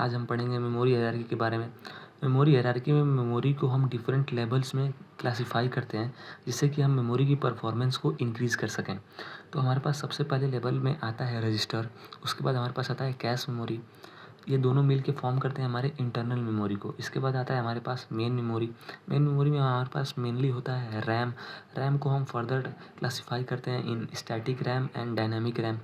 आज हम पढ़ेंगे मेमोरी हायरार्की के बारे में। मेमोरी हायरार्की में मेमोरी को हम डिफरेंट लेवल्स में क्लासिफाई करते हैं, जिससे कि हम मेमोरी की परफॉर्मेंस को इंक्रीज़ कर सकें। तो हमारे पास सबसे पहले लेवल में आता है रजिस्टर, उसके बाद हमारे पास आता है कैश मेमोरी। ये दोनों मिल के फॉर्म करते हैं हमारे इंटरनल मेमोरी को। इसके बाद आता है हमारे पास मेन मेमोरी। मेन मेमोरी में हमारे पास मेनली होता है रैम। रैम को हम फर्दर क्लासिफाई करते हैं इन static RAM and dynamic RAM.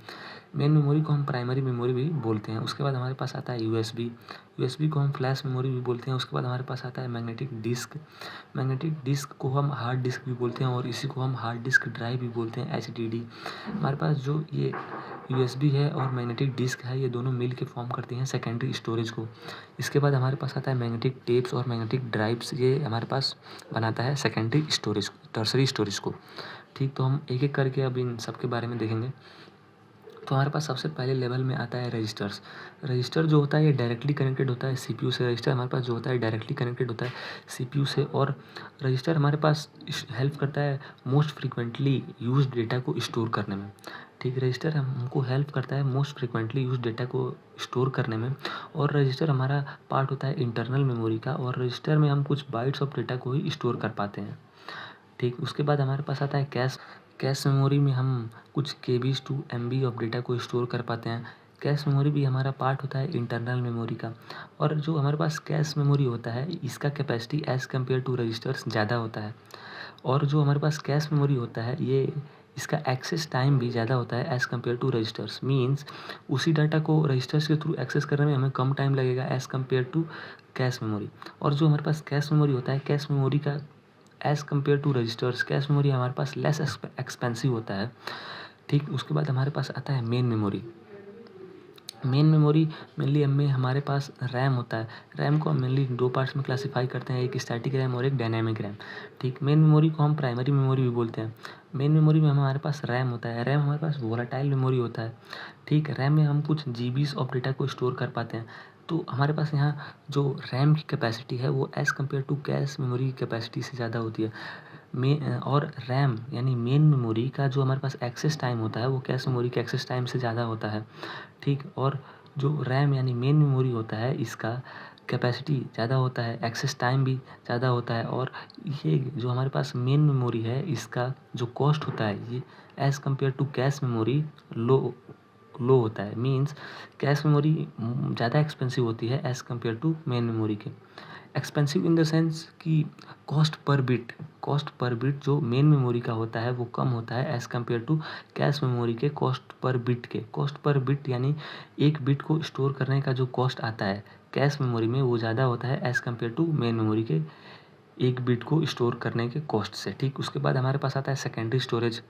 Main memory को हम प्राइमरी मेमोरी भी बोलते हैं। उसके बाद हमारे पास आता है यूएसबी। यूएसबी को हम फ्लैश मेमोरी भी बोलते हैं। उसके बाद हमारे पास आता है मैग्नेटिक डिस्क। मैग्नेटिक डिस्क को हम हार्ड डिस्क भी बोलते हैं और इसी को हम हार्ड डिस्क ड्राइव भी बोलते हैं, एचडीडी। हमारे पास जो ये यूएसबी है और मैग्नेटिक डिस्क है, ये दोनों मिल के फॉर्म करती हैं सेकेंडरी स्टोरेज को। इसके बाद हमारे पास आता है मैग्नेटिक टेप्स और मैग्नेटिक ड्राइव्स। ये हमारे पास बनाता है सेकेंडरी स्टोरेज, टर्सरी स्टोरेज को। ठीक, तो हम एक एक करके अब इन सब के बारे में देखेंगे। तो हमारे पास सबसे पहले लेवल में आता है रजिस्टर्स। रजिस्टर जो होता है ये डायरेक्टली कनेक्टेड होता है सीपीयू से। रजिस्टर हमारे पास जो होता है डायरेक्टली कनेक्टेड होता है सीपीयू से, और रजिस्टर हमारे पास हेल्प करता है मोस्ट फ्रीक्वेंटली यूज डेटा को स्टोर करने में। ठीक, रजिस्टर हमको हेल्प करता है मोस्ट फ्रीक्वेंटली यूज डेटा को स्टोर करने में। और रजिस्टर हमारा पार्ट होता है इंटरनल मेमोरी का, और रजिस्टर में हम कुछ बाइट्स ऑफ डेटा को ही स्टोर कर पाते हैं। ठीक, उसके बाद हमारे पास आता है कैश। कैश मेमोरी में हम कुछ KBs to MB of data को स्टोर कर पाते हैं। कैश मेमोरी भी हमारा पार्ट होता है इंटरनल मेमोरी का। और जो हमारे पास कैश मेमोरी होता है, इसका capacity as compare to registers ज़्यादा होता है। और जो हमारे पास कैश मेमोरी होता है, ये इसका एक्सेस टाइम भी ज़्यादा होता है as compare to registers. Means उसी डाटा को रजिस्टर्स के थ्रू एक्सेस करने में हमें कम टाइम लगेगा as compare to cache memory. और जो हमारे पास कैश मेमोरी होता है, कैश मेमोरी का as compare to registers cache memory हमारे पास लेस एक्सपेंसिव होता है। ठीक, उसके बाद हमारे पास आता है main memory. Main memory mainly में हमारे पास रैम होता है। रैम को हम मेनली दो पार्ट्स में क्लासिफाई करते हैं, एक स्टैटिक रैम और एक डायनेमिक रैम। ठीक, मेन मेमोरी को हम प्राइमरी मेमोरी भी बोलते हैं। मेन मेमोरी में हमारे पास रैम होता है। रैम हमारे पास वोलेटाइल मेमोरी होता है। ठीक, रैम में हम कुछ जीबीज ऑफ डेटा को स्टोर कर पाते हैं। तो हमारे पास यहाँ जो रैम की कैपेसिटी है वो as compare to cache memory की कैपेसिटी से ज़्यादा होती है। और रैम यानी मेन मेमोरी का जो हमारे पास एक्सेस टाइम होता है वो कैश मेमोरी के एक्सेस टाइम से ज़्यादा होता है। ठीक, और जो रैम यानी मेन मेमोरी होता है, इसका कैपेसिटी ज़्यादा होता है, एक्सेस टाइम भी ज़्यादा होता है। और ये जो हमारे पास मेन मेमोरी है, इसका जो कॉस्ट होता है ये as compare to cache memory low low होता है। मीन्स कैश मेमोरी ज़्यादा एक्सपेंसिव होती है as compare to main memory के। एक्सपेंसिव इन द सेंस कि कॉस्ट पर बिट जो मेन मेमोरी का होता है वो कम होता है as compare to cache memory के कॉस्ट पर बिट के। कॉस्ट पर बिट यानी एक बिट को स्टोर करने का जो कॉस्ट आता है कैश मेमोरी में, वो ज़्यादा होता है as compare to main memory के एक बिट को स्टोर करने के कॉस्ट से। ठीक, उसके बाद हमारे पास आता है सेकेंडरी स्टोरेज।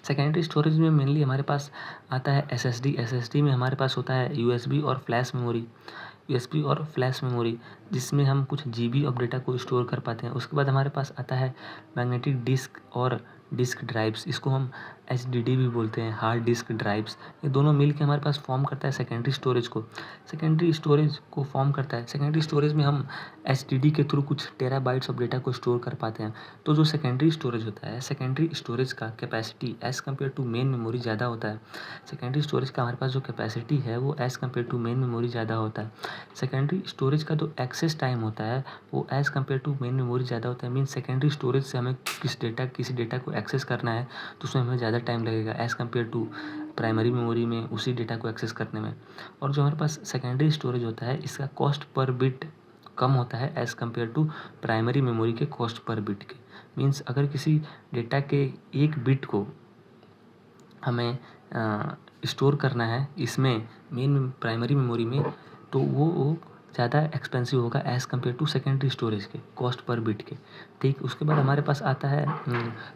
सेकेंडरी स्टोरेज में मेनली हमारे पास आता है एसएसडी। एसएसडी में हमारे पास होता है यूएसबी और फ्लैश मेमोरी। यूएसबी और फ्लैश मेमोरी जिसमें हम कुछ जीबी ऑफ डेटा को स्टोर कर पाते हैं। उसके बाद हमारे पास आता है मैग्नेटिक डिस्क और डिस्क ड्राइव्स। इसको हम एचडीडी भी बोलते हैं, हार्ड डिस्क ड्राइव्स। ये दोनों मिल के हमारे पास फॉर्म करता है सेकेंडरी स्टोरेज को। सेकेंडरी स्टोरेज को फॉर्म करता है। सेकेंडरी स्टोरेज में हम एचडीडी के थ्रू कुछ टेराबाइट्स ऑफ डेटा को स्टोर कर पाते हैं। तो जो सेकेंडरी स्टोरेज होता है, सेकेंडरी स्टोरेज का capacity as compare to main memory ज़्यादा होता है। सेकेंडरी स्टोरेज का हमारे पास जो कैपेसिटी है वो as compare to main memory ज़्यादा होता है। सेकेंडरी स्टोरेज का जो एक्सेस टाइम होता है वो as compare to main memory ज़्यादा होता है। मीन्स सेकेंडरी स्टोरेज से हमें किसी डेटा को एक्सेस करना है तो उसमें हमें ज़्यादा टाइम लगेगा as compare to primary memory में उसी डेटा को एक्सेस करने में। और जो हमारे पास सेकेंडरी स्टोरेज होता है, इसका कॉस्ट पर बिट कम होता है as compare to primary memory के कॉस्ट पर बिट के। मीन्स अगर किसी डेटा के एक बिट को हमें स्टोर करना है इसमें मेन प्राइमरी मेमोरी में, तो वो ज़्यादा एक्सपेंसिव होगा as compare to secondary storage के कॉस्ट पर बिट के। ठीक, उसके बाद हमारे पास आता है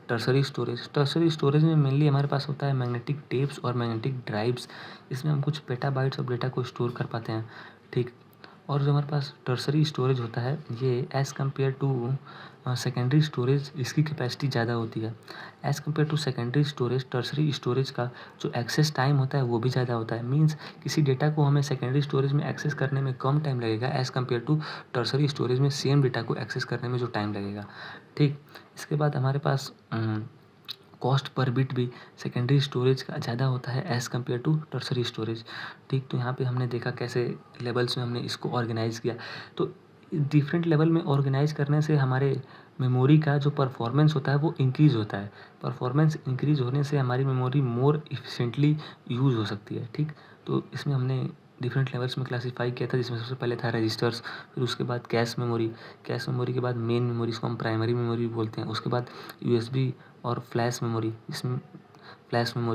टर्सरी स्टोरेज। टर्सरी स्टोरेज में मेनली हमारे पास होता है मैग्नेटिक टेप्स और मैग्नेटिक ड्राइव्स। इसमें हम कुछ पेटाबाइट्स ऑफ डेटा को स्टोर कर पाते हैं। ठीक, और जो हमारे पास टर्सरी स्टोरेज होता है ये as compare to secondary storage, इसकी कैपेसिटी ज़्यादा होती है। As compare to secondary storage, tertiary storage का जो एक्सेस टाइम होता है वो भी ज़्यादा होता है। मीन्स किसी डेटा को हमें सेकेंडरी स्टोरेज में एक्सेस करने में कम टाइम लगेगा as compare to tertiary storage में सेम डेटा को एक्सेस करने में जो टाइम लगेगा। ठीक, इसके बाद हमारे पास कॉस्ट पर बिट भी सेकेंडरी स्टोरेज का ज़्यादा होता है as compare to tertiary storage. ठीक, तो यहाँ पे हमने देखा कैसे लेवल्स में हमने इसको ऑर्गेनाइज़ किया। तो डिफरेंट लेवल में ऑर्गेनाइज़ करने से हमारे मेमोरी का जो परफॉर्मेंस होता है वो इंक्रीज़ होता है। परफॉर्मेंस इंक्रीज़ होने से हमारी मेमोरी मोर एफिशिएंटली यूज़ हो सकती है। ठीक, तो इसमें हमने डिफरेंट लेवल्स में क्लासीफाई किया था, जिसमें सबसे पहले था रजिस्टर्स, फिर उसके बाद कैश मेमोरी के बाद मेन मेमोरी, इसको हम प्राइमरी मेमोरी बोलते हैं। उसके बाद यूएसबी और फ्लैश मेमोरी,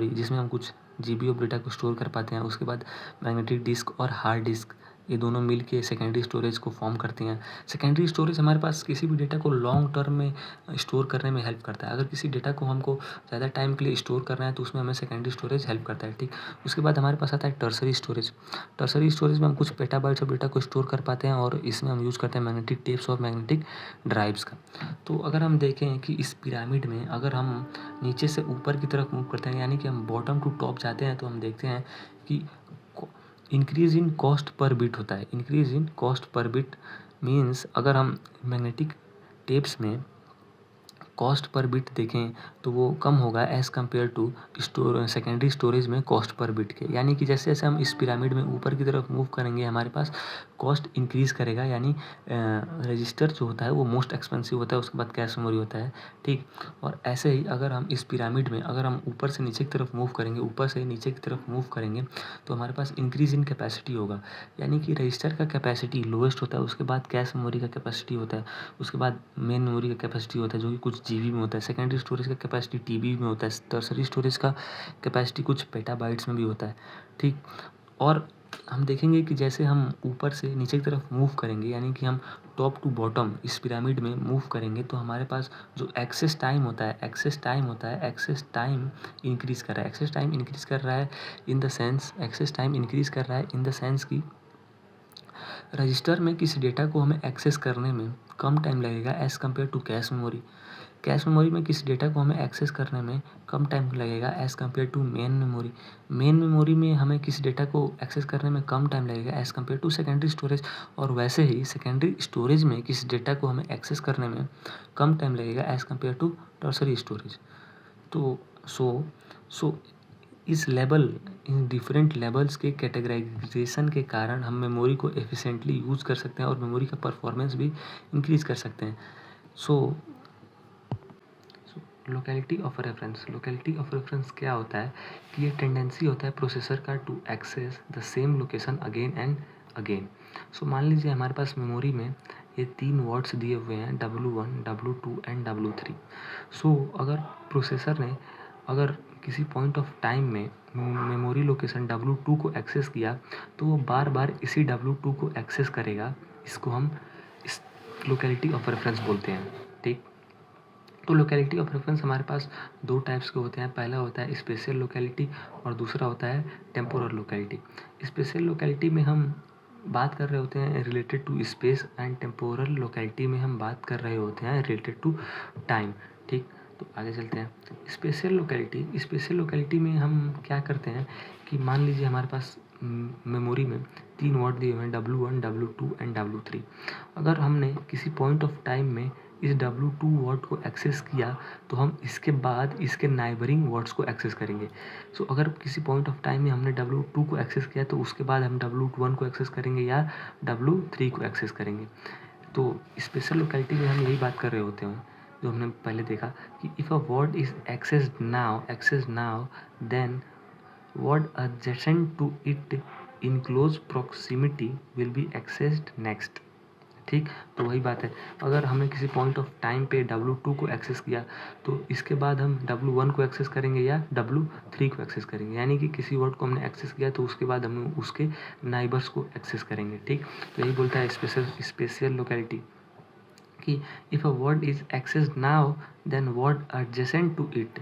जिसमें हम कुछ जीबी ऑफ डेटा को स्टोर कर पाते हैं। उसके बाद मैग्नेटिक डिस्क और हार्ड डिस्क, ये दोनों मिल के सेकेंडरी स्टोरेज को फॉर्म करती हैं। सेकेंडरी स्टोरेज हमारे पास किसी भी डेटा को लॉन्ग टर्म में स्टोर करने में हेल्प करता है। अगर किसी डेटा को हमको ज़्यादा टाइम के लिए स्टोर करना है तो उसमें हमें सेकेंडरी स्टोरेज हेल्प करता है। ठीक, उसके बाद हमारे पास आता है टर्सरी स्टोरेज। टर्सरी स्टोरेज में हम कुछ पेटाबाइट्स ऑफ डेटा को स्टोर कर पाते हैं और इसमें हम यूज़ करते हैं मैग्नेटिक टेप्स और मैग्नेटिक ड्राइव्स का। तो अगर हम देखें कि इस पिरामिड में अगर हम नीचे से ऊपर की तरफ मूव करते हैं, यानी कि हम बॉटम टू टॉप जाते हैं, तो हम देखते हैं कि increase in cost per bit होता है। Increase in cost per bit means अगर हम मैग्नेटिक टेप्स में कॉस्ट पर बिट देखें तो वो कम होगा as compare to secondary storage में कॉस्ट पर बिट के। यानी कि जैसे जैसे हम इस पिरामिड में ऊपर की तरफ मूव करेंगे हमारे पास कॉस्ट इंक्रीज़ करेगा। यानी रजिस्टर जो होता है वो मोस्ट एक्सपेंसिव होता है, उसके बाद कैश मेमोरी होता है। ठीक, और ऐसे ही अगर हम इस पिरामिड में अगर हम ऊपर से नीचे की तरफ मूव करेंगे, ऊपर से नीचे की तरफ मूव करेंगे, तो हमारे पास इंक्रीज़ इन कैपेसिटी होगा। यानी कि रजिस्टर का कैपेसिटी लोएस्ट होता है, उसके बाद कैश मेमोरी का कैपेसिटी होता है, उसके बाद मेन मेमोरी का कैपेसिटी होता है जो कि कुछ जीबी में होता है, सेकेंडरी स्टोरेज का कैपेसिटी टीबी में होता है, टर्सरी स्टोरेज का कैपेसिटी कुछ पेटाबाइट्स में भी होता है। ठीक, और हम देखेंगे कि जैसे हम ऊपर से नीचे की तरफ मूव करेंगे, यानी कि हम टॉप टू बॉटम इस पिरामिड में मूव करेंगे, तो हमारे पास जो एक्सेस टाइम होता है एक्सेस टाइम इंक्रीज़ कर रहा है। एक्सेस टाइम इंक्रीज़ कर रहा है इन द सेंस कि रजिस्टर में किसी डेटा को हमें एक्सेस करने में कम टाइम लगेगा as compare to cache memory. Cache memory में किसी डेटा को हमें एक्सेस करने में कम टाइम लगेगा as compare to main memory. Main memory में हमें किसी डेटा को एक्सेस करने में कम टाइम लगेगा as compare to secondary storage. और वैसे ही सेकेंडरी स्टोरेज में किसी डेटा को हमें एक्सेस करने में कम टाइम लगेगा as compare to tertiary storage. तो सो इन डिफरेंट लेवल्स के कैटेगराइजेशन के कारण हम मेमोरी को एफिशिएंटली यूज़ कर सकते हैं और मेमोरी का परफॉर्मेंस भी इंक्रीज़ कर सकते हैं। लोकेलिटी ऑफ रेफरेंस क्या होता है कि ये टेंडेंसी होता है प्रोसेसर का to access the same location again and again. So मान लीजिए हमारे पास मेमोरी में ये 3 वर्ड्स दिए हुए हैं W1, W2 एंड W3। सो अगर प्रोसेसर ने अगर किसी पॉइंट ऑफ टाइम में मेमोरी लोकेशन W2 को एक्सेस किया तो वो बार बार इसी W2 को एक्सेस करेगा। इसको हम इस लोकेलिटी ऑफ रेफरेंस बोलते हैं। ठीक, तो लोकेलिटी ऑफ रेफरेंस हमारे पास 2 टाइप्स के होते हैं। पहला होता है स्पेशियल लोकेलिटी और दूसरा होता है टेम्पोरल लोकेलिटी। स्पेशियल लोकेलिटी में हम बात कर रहे होते हैं related to space and temporal locality में हम बात कर रहे होते हैं रिलेटेड टू टाइम। ठीक, तो आगे चलते हैं। स्पेशियल लोकेलिटी में हम क्या करते हैं कि मान लीजिए हमारे पास मेमोरी में 3 वर्ड दिए हुए हैं W1, W2 एंड W3। अगर हमने किसी पॉइंट ऑफ टाइम में इस W2 वर्ड को एक्सेस किया तो हम इसके बाद इसके नाइबरिंग वर्ड्स को एक्सेस करेंगे। सो अगर किसी पॉइंट ऑफ टाइम में हमने W2 को एक्सेस किया तो उसके बाद हम W1 को एक्सेस करेंगे या W3 को एक्सेस करेंगे। तो स्पेशल लोकेलिटी में हम यही बात कर रहे होते हैं जो हमने पहले देखा कि if a word is accessed now then word adjacent to it in close proximity will be accessed next। ठीक, तो वही बात है, अगर हमने किसी पॉइंट ऑफ टाइम पे W2 को एक्सेस किया तो इसके बाद हम W1 को एक्सेस करेंगे या W3 को एक्सेस करेंगे। यानी कि किसी वर्ड को हमने एक्सेस किया तो उसके बाद हम उसके नाइबर्स को एक्सेस करेंगे। ठीक, तो यही बोलता है स्पेशियल लोकेलिटी कि if a word is accessed now then word adjacent to it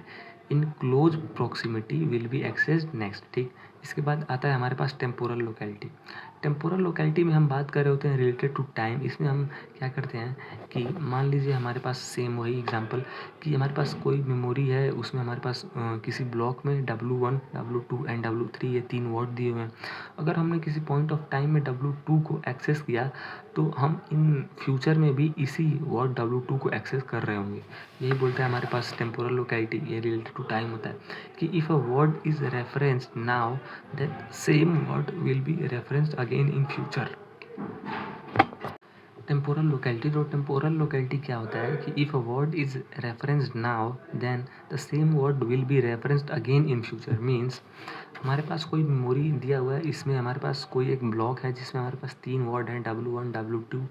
in close proximity will be accessed next. ठीक, इसके बाद आता है हमारे पास टेम्पोरल लोकेलिटी। टेम्पोरल लोकेलिटी में हम बात कर रहे होते हैं रिलेटेड टू टाइम। इसमें हम क्या करते हैं कि मान लीजिए हमारे पास सेम वही एग्जांपल कि हमारे पास कोई मेमोरी है, उसमें हमारे पास किसी ब्लॉक में W1, W2 एंड W3 ये 3 वर्ड दिए हुए हैं। अगर हमने किसी पॉइंट ऑफ टाइम में W2 को एक्सेस किया तो हम इन फ्यूचर में भी इसी वर्ड W2 को एक्सेस कर रहे होंगे। यही बोलते हैं हमारे पास टेम्पोरल लोकेलिटी, ये रिलेटेड टू टाइम होता है कि if a word is referenced now that same word will be referenced again in future। Temporal locality, तो टेम्पोरल लोकेलिटी क्या होता है कि if a word is referenced now then the same word will be referenced again in future. Means हमारे पास कोई memory दिया हुआ है, इसमें हमारे पास कोई एक ब्लॉक है जिसमें हमारे पास 3 वर्ड हैं W1, W2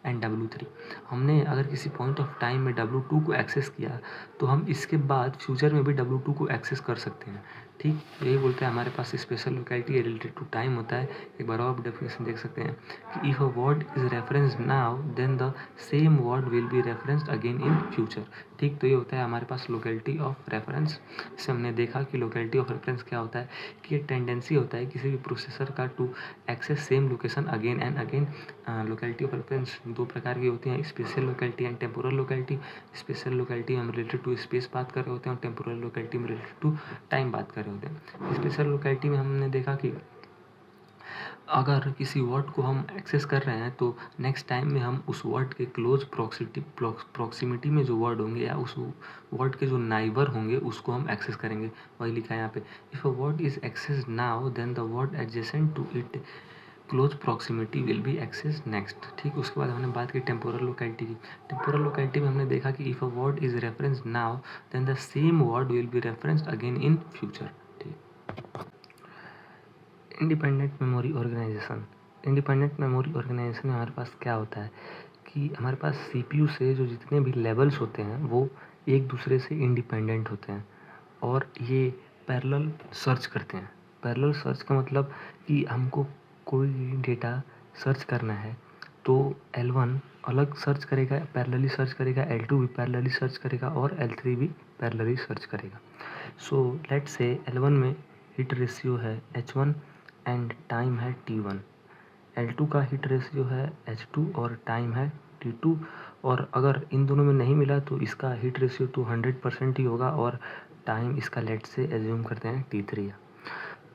एंड W3। हमने अगर किसी पॉइंट ऑफ टाइम में W2 को एक्सेस किया तो हम इसके बाद फ्यूचर में भी W2 को एक्सेस कर सकते हैं। ठीक, यही बोलते हैं हमारे पास spatial locality related to time होता है। एक बार और डेफिनेशन देख सकते हैं कि if a word is referenced now then the same word will be referenced again in future. ठीक, तो ये होता है हमारे पास लोकेलिटी ऑफ रेफरेंस। इससे हमने देखा कि लोकेलिटी ऑफ रेफरेंस क्या होता है कि ये टेंडेंसी होता है किसी भी प्रोसेसर का to access same location again and again. Locality of reference 2 प्रकार की होती हैं, special locality and temporal locality. Special locality हम रिलेटेड टू स्पेस बात कर रहे होते हैं और टेम्पोरल लोकेलिटी में रिलेटेड टू टाइम बात कर रहे होते हैं। स्पेशल लोकेलिटी में हमने देखा कि अगर किसी वर्ड को हम एक्सेस कर रहे हैं तो नेक्स्ट टाइम में हम उस वर्ड के क्लोज प्रॉक्सिमिटी में जो वर्ड होंगे या उस वर्ड के जो नाइबर होंगे उसको हम एक्सेस करेंगे। वही लिखा है यहाँ पे, if a word is access now then the word adjacent to it close proximity will be access next. ठीक, उसके बाद हमने बात की टेम्पोरल लोकेलिटी की। टेम्पोरल लोकेलिटी में हमने देखा कि if a word is reference now then the same word will be referenced again in future. ठीक, independent memory organisation. Independent memory organisation में हमारे पास क्या होता है कि हमारे पास सीपीयू से जो जितने भी लेवल्स होते हैं वो एक दूसरे से इंडिपेंडेंट होते हैं और ये पैरेलल सर्च करते हैं। पैरेलल सर्च का मतलब कि हमको कोई डेटा सर्च करना है तो L1 अलग सर्च करेगा, पैरेलली सर्च करेगा, L2 भी पैरेलली सर्च करेगा और L3 भी पैरेलली सर्च करेगा। सो लेट्स से L1 में हिट रेशियो है H1 एंड टाइम है T1। L2 का हिट रेशियो है H2 और टाइम है T2। और अगर इन दोनों में नहीं मिला तो इसका हिट रेशियो तो 100% ही होगा और टाइम इसका लेट से एज्यूम करते हैं T3।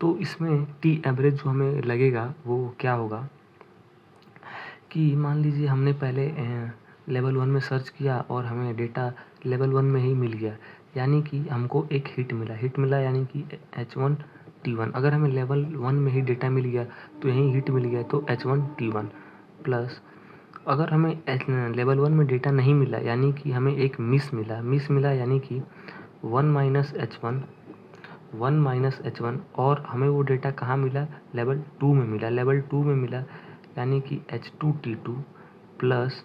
तो इसमें टी एवरेज जो हमें लगेगा वो क्या होगा कि मान लीजिए हमने पहले लेवल 1 में सर्च किया और हमें डेटा लेवल 1 में ही मिल गया, यानी कि हमको एक हिट मिला यानी कि H1 T1। अगर हमें लेवल 1 में ही डेटा मिल गया तो यहीं हिट मिल गया तो H1 T1 प्लस अगर हमें लेवल 1 में डेटा नहीं मिला यानी कि हमें एक मिस मिला यानी कि 1 माइनस H1 और हमें वो डेटा कहाँ मिला, लेवल 2 में मिला। लेवल 2 में मिला यानी कि H2 T2 प्लस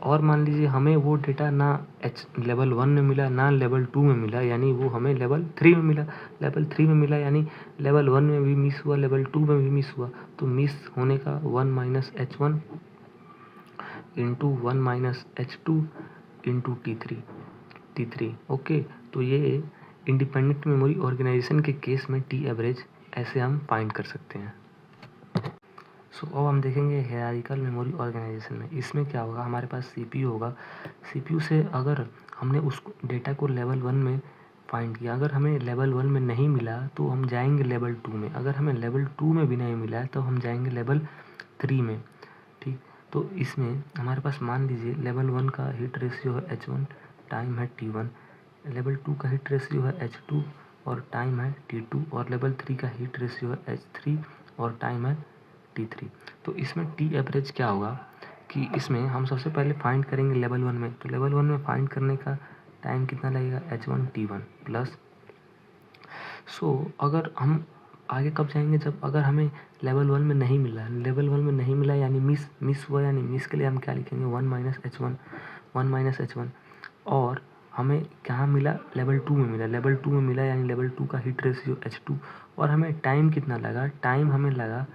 और मान लीजिए हमें वो डेटा ना लेवल 1 में मिला ना लेवल 2 में मिला यानी वो हमें लेवल 3 में मिला। लेवल 3 में मिला यानी लेवल 1 में भी मिस हुआ, लेवल 2 में भी मिस हुआ, तो मिस होने का 1 minus H1 into 1 minus H2 into T3। Okay, तो ये इंडिपेंडेंट मेमोरी ऑर्गेनाइजेशन के केस में टी एवरेज ऐसे हम फाइंड कर सकते हैं। सो अब हम देखेंगे हायरार्किकल मेमोरी ऑर्गेनाइजेशन में। इसमें क्या होगा, हमारे पास सीपीयू होगा। सीपीयू से अगर हमने उस डेटा को लेवल 1 में फाइंड किया, अगर हमें लेवल 1 में नहीं मिला तो हम जाएंगे लेवल 2 में, अगर हमें लेवल 2 में भी नहीं मिला तो हम जाएंगे लेवल 3 में। ठीक, तो इसमें हमारे पास मान लीजिए लेवल 1 का हिट रेशियो है H1, टाइम है T1। लेवल 2 का हिट रेशियो है H2 और टाइम है T2 और लेवल 3 का हिट रेशियो है H3 और टाइम है T3। तो इसमें टी एवरेज क्या होगा कि इसमें हम सबसे पहले फाइंड करेंगे लेवल 1 में, तो लेवल 1 में फाइंड करने का टाइम कितना लगेगा H1 T1 प्लस। अगर हम आगे कब जाएंगे, जब अगर हमें लेवल 1 में नहीं मिला, लेवल 1 में नहीं मिला यानी मिस हुआ, यानी मिस के लिए हम क्या लिखेंगे 1 माइनस H1 और हमें कहाँ मिला, लेवल 2 में मिला। लेवल 2 में मिला यानी लेवल 2 का हिट रेशियो H2 और हमें टाइम कितना लगा, टाइम हमें लगा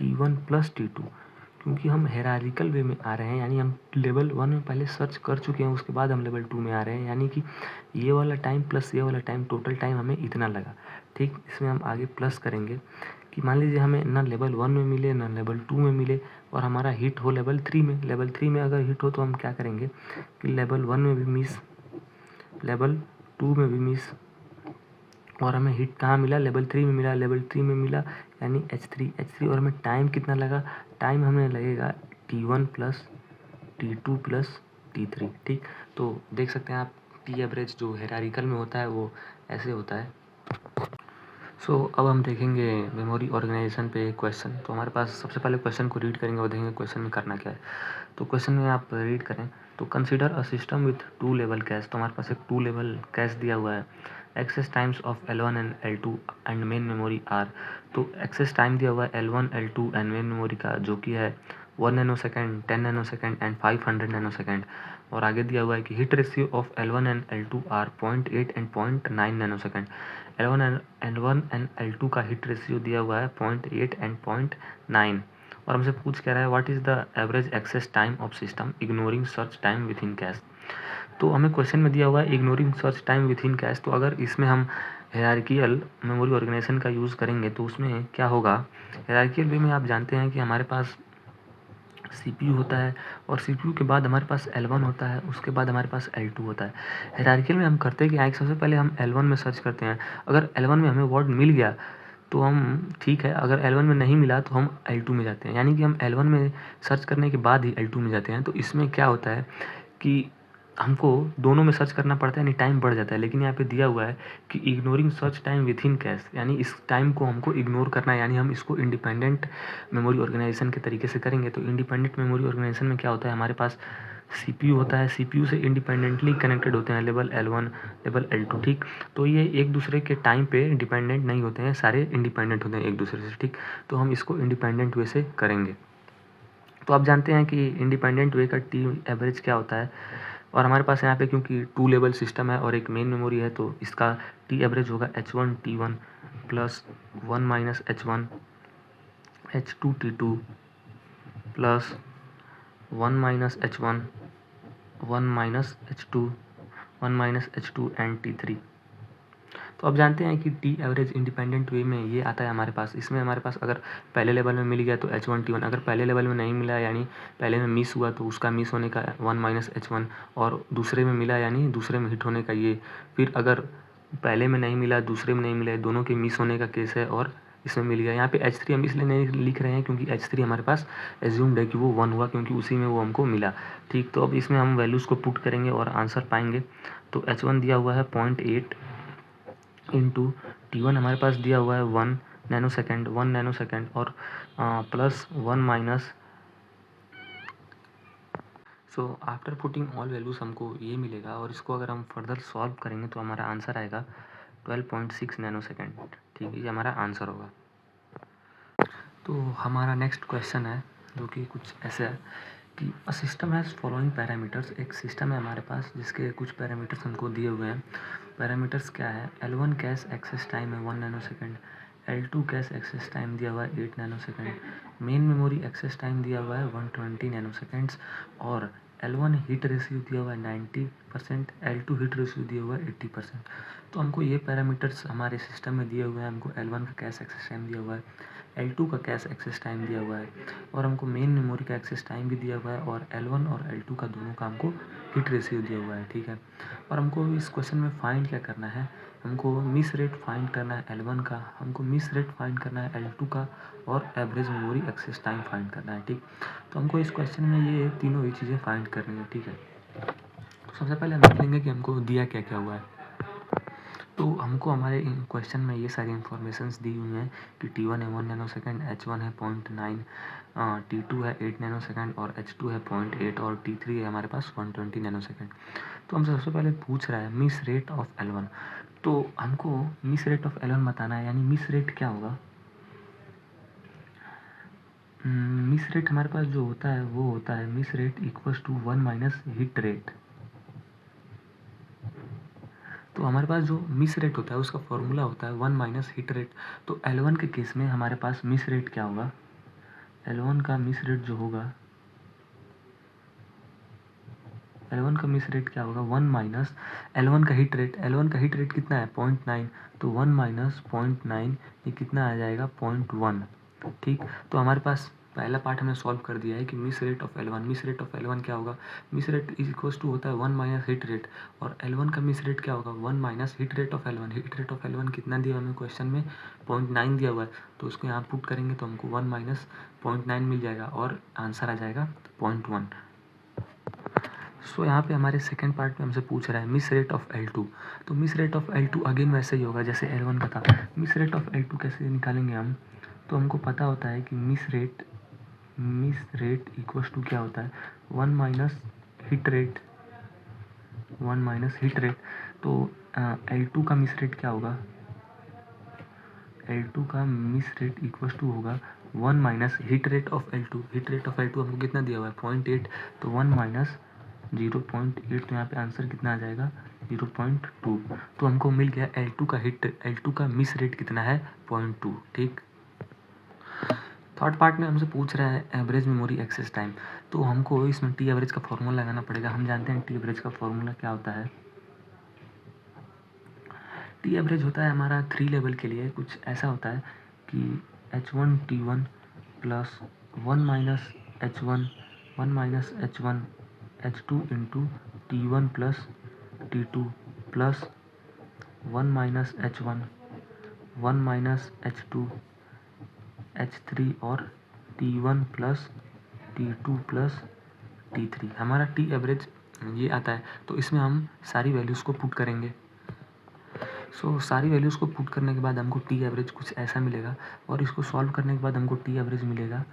T1 प्लस T2, क्योंकि हम हायरार्किकल वे में आ रहे हैं यानी हम लेवल 1 में पहले सर्च कर चुके हैं, उसके बाद हम लेवल 2 में आ रहे हैं, यानी कि ये वाला टाइम प्लस ये वाला टाइम, टोटल टाइम हमें इतना लगा। ठीक, इसमें हम आगे प्लस करेंगे कि मान लीजिए हमें ना लेवल 1 में मिले ना लेवल 2 में मिले और हमारा हिट हो लेवल 3 में। लेवल 3 में अगर हिट हो तो हम क्या करेंगे कि लेवल 1 में भी मिस, लेवल 2 में भी मिस, और हमें हिट कहाँ मिला, लेवल 3 में मिला, लेवल 3 में मिला यानी H3 और हमें टाइम कितना लगा, टाइम हमें लगेगा T1 plus T2 plus T3। ठीक, तो देख सकते हैं आप टी एवरेज जो हायरार्किकल में होता है वो ऐसे होता है। अब हम देखेंगे मेमोरी ऑर्गेनाइजेशन पे एक क्वेश्चन। तो हमारे पास सबसे पहले क्वेश्चन को रीड करेंगे और देखेंगे क्वेश्चन में करना क्या है। तो क्वेश्चन में आप रीड करें तो consider a system with 2 level cash. तो हमारे पास एक 2 लेवल कैश दिया हुआ है। Access times of L1 and L2 and main memory are. तो एक्सेस टाइम दिया हुआ है L1 L2 and main memory का जो कि है 1 नैनोसेकेंड, 10 नैनोसेकेंड एंड 500 नैनोसेकेंड। और आगे दिया हुआ है कि hit ratio of L1 and L2 are 0.8 and 0.9 nanosecond. L1 and L2 का हिट रेशियो दिया हुआ है 0.8 एंड 0.9। और हमसे पूछ कह रहा है what is the average access time of system ignoring search time within cache. तो हमें क्वेश्चन में दिया हुआ है ignoring search time within cache. तो अगर इसमें हम हायरार्किकल मेमोरी ऑर्गेनाइजेशन का यूज़ करेंगे तो उसमें क्या होगा, हायरार्किकल वे में आप जानते हैं कि हमारे पास CPU होता है और CPU के बाद हमारे पास L1 होता है, उसके बाद हमारे पास L2 होता है। हायरार्किकल में हम करते क्या है, सबसे पहले हम L1 में सर्च करते हैं। अगर L1 में हमें वर्ड मिल गया तो हम ठीक है, अगर L1 में नहीं मिला तो हम L2 में जाते हैं, यानी कि हम L1 में सर्च करने के बाद ही L2 में जाते हैं। तो इसमें क्या होता है कि हमको दोनों में सर्च करना पड़ता है, यानी टाइम बढ़ जाता है। लेकिन यहाँ पे दिया हुआ है कि ignoring search time within cash, यानी इस टाइम को हमको इग्नोर करना है, यानी हम इसको इंडिपेंडेंट मेमोरी ऑर्गेनाइजेशन के तरीके से करेंगे। तो इंडिपेंडेंट मेमोरी ऑर्गेनाइजेशन में क्या होता है, हमारे पास CPU होता है, CPU से इंडिपेंडेंटली कनेक्टेड होते हैं लेवल L1 लेवल L2। ठीक, तो ये एक दूसरे के टाइम पे डिपेंडेंट नहीं होते हैं, सारे इंडिपेंडेंट होते हैं एक दूसरे से। ठीक, तो हम इसको इंडिपेंडेंट वे से करेंगे। तो आप जानते हैं कि इंडिपेंडेंट वे का टी एवरेज क्या होता है। और हमारे पास यहाँ पे क्योंकि 2 लेवल सिस्टम है और एक मेन मेमोरी है तो इसका टी एवरेज होगा H1 T1 plus 1 minus H1 H2 T2 plus 1 minus H1 1 minus H2 1 minus H2 and T3। तो आप जानते हैं कि टी एवरेज इंडिपेंडेंट वे में ये आता है हमारे पास। इसमें हमारे पास अगर पहले लेवल में मिल गया तो H1 T1, अगर पहले लेवल में नहीं मिला यानी पहले में मिस हुआ तो उसका मिस होने का 1 माइनस H1, और दूसरे में मिला यानी दूसरे में हिट होने का ये। फिर अगर पहले में नहीं मिला दूसरे में नहीं मिला, दोनों के मिस होने का केस है और इसमें मिल गया। यहाँ पे H3 हम इसलिए नहीं लिख रहे हैं क्योंकि H3 हमारे पास एज्यूम्ड है कि वो 1 हुआ क्योंकि उसी में वो हमको मिला। ठीक, तो अब इसमें हम वैल्यूज़ को पुट करेंगे और आंसर पाएंगे। तो H1 दिया हुआ है 0.8 इंटू T1 हमारे पास दिया हुआ है 1 नैनोसेकेंड 1 नैनोसेकेंड और plus 1 minus. So after putting all values हमको ये मिलेगा और इसको अगर हम फर्दर सॉल्व करेंगे तो हमारा आंसर आएगा 12.6 नैनोसेकेंड। ठीक है, ये हमारा आंसर होगा। तो हमारा नेक्स्ट क्वेश्चन है जो कि कुछ ऐसे है कि a system has following parameters. एक सिस्टम है हमारे पास जिसके कुछ पैरामीटर्स हमको दिए हुए हैं। पैरामीटर्स क्या है, L1 कैश एक्सेस टाइम है 1 nanosecond, L2 cash access time दिया हुआ है 8 nanosecond, main memory access time दिया हुआ है 120 नैनोसेकेंड्स, और L1 हिट रेशियो दिया हुआ है 90%, L2 हिट रेशियो दिया हुआ है 80%। तो हमको ये पैरामीटर्स हमारे सिस्टम में दिए हुए हैं। हमको L1 का कैश एक्सेस टाइम दिया हुआ है, L2 का कैश एक्सेस टाइम दिया हुआ है और हमको मेन मेमोरी का एक्सेस टाइम भी दिया हुआ है, और L1 और L2 का दोनों का हमको हिट रेशियो दिया हुआ है। ठीक है, और हमको इस क्वेश्चन में फाइंड क्या करना है, हमको मिस रेट फाइंड करना है L1 का, हमको मिस रेट फाइंड करना है L2 का, और average memory access time find करना है। ठीक, तो हमको इस क्वेश्चन में ये तीनों ही चीज़ें फाइंड करनी है। ठीक है, तो सबसे पहले हम देख लेंगे कि हमको दिया क्या क्या हुआ है। तो हमको हमारे क्वेश्चन में ये सारी इन्फॉर्मेशंस दी हुई हैं कि T1 है 1 नैनोसेकेंड, H1 है 0.9, T2 है 8 नैनोसेकेंड और H2 है 0.8 और T3 है हमारे पास 120 नैनोसेकेंड। तो हमसे सबसे पहले पूछ रहा है मिस रेट ऑफ L1। तो हमको मिस रेट ऑफ L1 बताना है, यानी मिस रेट क्या होगा। मिस रेट हमारे पास जो होता है वो होता है miss rate equals to 1 minus hit rate. तो हमारे पास जो मिस रेट होता है उसका फॉर्मूला होता है 1 माइनस हिट रेट। तो L1 के केस में हमारे पास मिस रेट क्या होगा, L1 का मिस रेट जो होगा L1 का मिस रेट क्या होगा 1 माइनस L1 का हिट रेट, L1 का हिट रेट कितना है 0.9, तो 1 माइनस 0.9 ये कितना आ जाएगा 0.1। ठीक, तो हमारे पास पहला पार्ट हमने सॉल्व कर दिया है कि miss rate of L1, miss rate of L1 क्या होगा, miss rate is equals to होता है 1 माइनस हिट रेट, और L1 का मिस रेट क्या होगा 1 minus hit rate of L1। Hit rate of L1 कितना दिया हमें क्वेश्चन में 0.9 दिया हुआ है, तो उसको यहाँ पुट करेंगे तो हमको 1 माइनस 0.9 मिल जाएगा और आंसर आ जाएगा 0.1। सो यहाँ पे हमारे सेकंड पार्ट में हमसे पूछ रहा है मिस रेट ऑफ L2। तो miss rate of L2 again वैसे ही होगा जैसे L1 का था। मिस रेट ऑफ L2 कैसे निकालेंगे हम, तो हमको पता होता है कि मिस रेट इक्वल्स टू क्या होता है 1 minus hit rate, 1 minus hit rate. तो L2 का मिस रेट क्या होगा, L2 का मिस रेट इक्वल्स टू होगा 1 minus hit rate of L2। Hit rate of L2 हमको कितना दिया हुआ है 0.8, तो 1 माइनस 0.8, तो यहाँ पे आंसर कितना आ जाएगा 0.2। तो हमको मिल गया L2 का मिस रेट कितना है 0.2। ठीक, थर्ड पार्ट में हमसे पूछ रहा है एवरेज मेमोरी एक्सेस टाइम। तो हमको इसमें टी एवरेज का फॉर्मूला लगाना पड़ेगा। हम जानते हैं टी एवरेज का फॉर्मूला क्या होता है। टी एवरेज होता है हमारा 3 लेवल के लिए कुछ ऐसा होता है कि H1 T1 plus 1 minus H1 H2 into T1 plus T2 plus 1 minus H1 1 minus H2 H3 और T1 plus T2 plus T3। हमारा टी एवरेज ये आता है। तो इसमें हम सारी वैल्यूज़ को पुट करेंगे। सारी वैल्यूज़ को पुट करने के बाद हमको टी एवरेज कुछ ऐसा मिलेगा, और इसको सॉल्व करने के बाद हमको टी एवरेज मिलेगा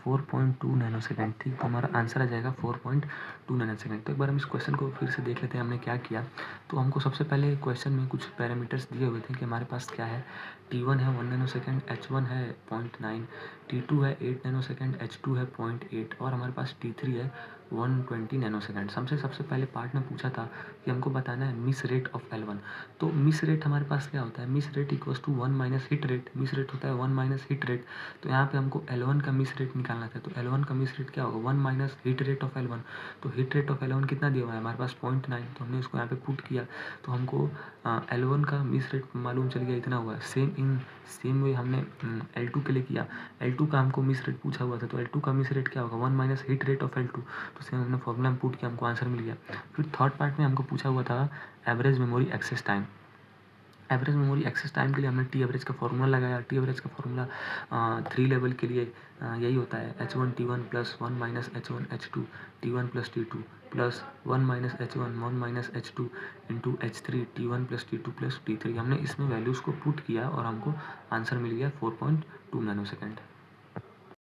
4.2 नैनो सेकेंड। ठीक, तो हमारा आंसर आ जाएगा 4.2 नैनो सेकेंड। तो एक बार हम इस क्वेश्चन को फिर से देख लेते हैं हमने क्या किया। तो हमको सबसे पहले क्वेश्चन में कुछ पैरामीटर्स दिए हुए थे कि हमारे पास क्या है, T1 है 1 नैनो सेकेंड, H1 है 0.9, T2 है 8 नैनो सेकेंड, H2 है 0.8 और हमारे पास T3 है 120 नैनो सेकेंड। हमसे सबसे पहले पार्ट में पूछा था कि हमको बताना है मिस रेट ऑफ L1। तो मिस रेट हमारे पास क्या होता है, miss rate equals to 1 minus hit rate. Miss rate होता है 1 माइनस हिट रेट। तो यहाँ पे हमको L1 का मिस रेट निकालना था। तो L1 का मिस रेट क्या होगा 1 minus hit rate of L1। तो हिट रेट ऑफ L1 कितना दिया हुआ है हमारे पास 0.9, तो हमने इसको यहाँ पे पुट किया तो हमको L1 का मिस रेट मालूम चल गया इतना हुआ। सेम वे हमने L2 के लिए किया। L2 का हमको मिस रेट पूछा हुआ था, तो L2 का मिस रेट क्या होगा 1 minus hit rate of L2। तो सेम हमने फॉर्मूला में पुट किया, हमको आंसर मिल गया। फिर थर्ड पार्ट में हमको पूछा हुआ था average memory access time. Average memory access time के लिए हमने टी एवरेज का फॉर्मूला लगाया। टी एवरेज का फॉर्मूला 3 लेवल के लिए यही होता है H1 T1 plus 1 minus H1 H2 T1 plus T2 plus 1 minus H1 1 minus H2 into H3 T1 plus T2 plus T3। हमने इसमें वैल्यूज़ को पुट किया और हमको आंसर मिल गया 4.2 नैनो सेकेंड।